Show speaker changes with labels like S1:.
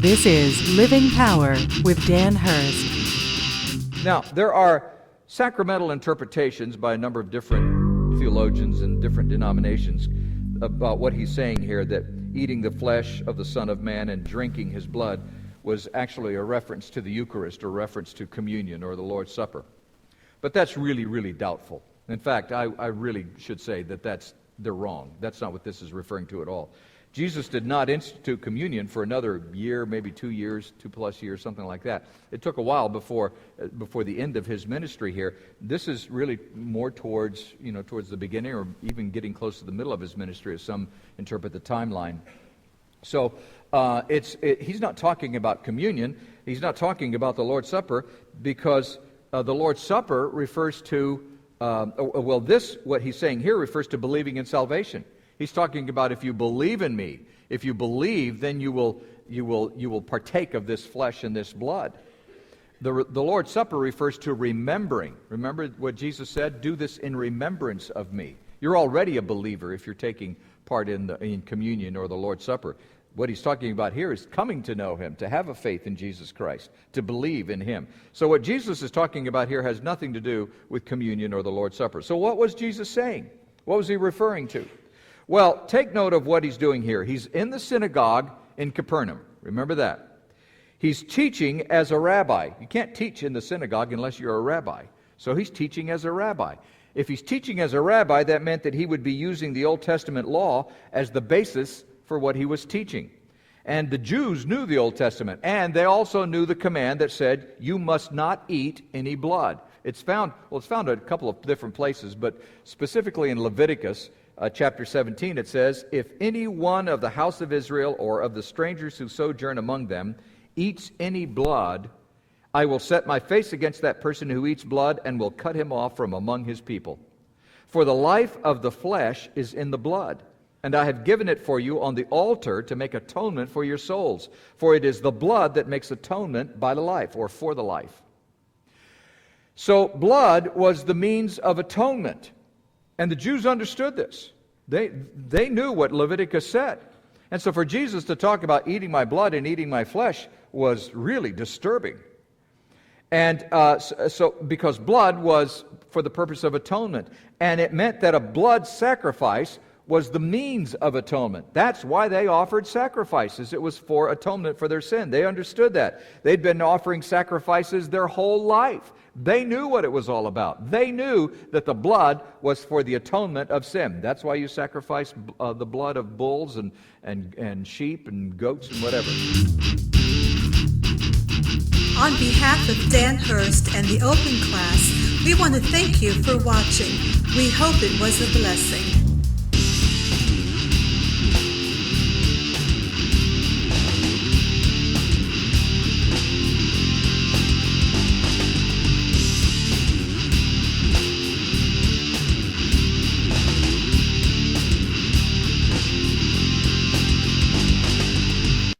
S1: This is Living Power with Dan Hurst.
S2: Now, there are sacramental interpretations by a number of different theologians and different denominations about what he's saying here, that eating the flesh of the Son of Man and drinking his blood was actually a reference to the Eucharist or reference to communion or the Lord's Supper. But that's really, really doubtful. In fact, I really should say that they're wrong. That's not what this is referring to at all. Jesus did not institute communion for another year, maybe 2 years, 2+ years, something like that. It took a while before the end of his ministry here. This is really more towards the beginning, or even getting close to the middle of his ministry, as some interpret the timeline. So he's not talking about communion. He's not talking about the Lord's Supper, because the Lord's Supper refers to what he's saying here refers to believing in salvation. He's talking about, if you believe in me, if you believe, then you will partake of this flesh and this blood. The Lord's Supper refers to remembering. Remember what Jesus said? Do this in remembrance of me. You're already a believer if you're taking part in communion or the Lord's Supper. What he's talking about here is coming to know him, to have a faith in Jesus Christ, to believe in him. So what Jesus is talking about here has nothing to do with communion or the Lord's Supper. So what was Jesus saying? What was he referring to? Well, take note of what he's doing here. He's in the synagogue in Capernaum. Remember that. He's teaching as a rabbi. You can't teach in the synagogue unless you're a rabbi. So he's teaching as a rabbi. If he's teaching as a rabbi, that meant that he would be using the Old Testament law as the basis for what he was teaching. And the Jews knew the Old Testament, and they also knew the command that said, you must not eat any blood. It's found a couple of different places, but specifically in Leviticus, chapter 17, it says, if any one of the house of Israel or of the strangers who sojourn among them eats any blood, I will set my face against that person who eats blood and will cut him off from among his people. For the life of the flesh is in the blood, and I have given it for you on the altar to make atonement for your souls. For it is the blood that makes atonement by the life, or for the life. So blood was the means of atonement. And the Jews understood this. They knew what Leviticus said. And so for Jesus to talk about eating my blood and eating my flesh was really disturbing. And so because blood was for the purpose of atonement. And it meant that a blood sacrifice was the means of atonement. That's why they offered sacrifices. It was for atonement for their sin. They understood that. They'd been offering sacrifices their whole life. They knew what it was all about. They knew that the blood was for the atonement of sin. That's why you sacrifice the blood of bulls and sheep and goats and whatever.
S3: On behalf of Dan Hurst and the Open Class, we want to thank you for watching. We hope it was a blessing.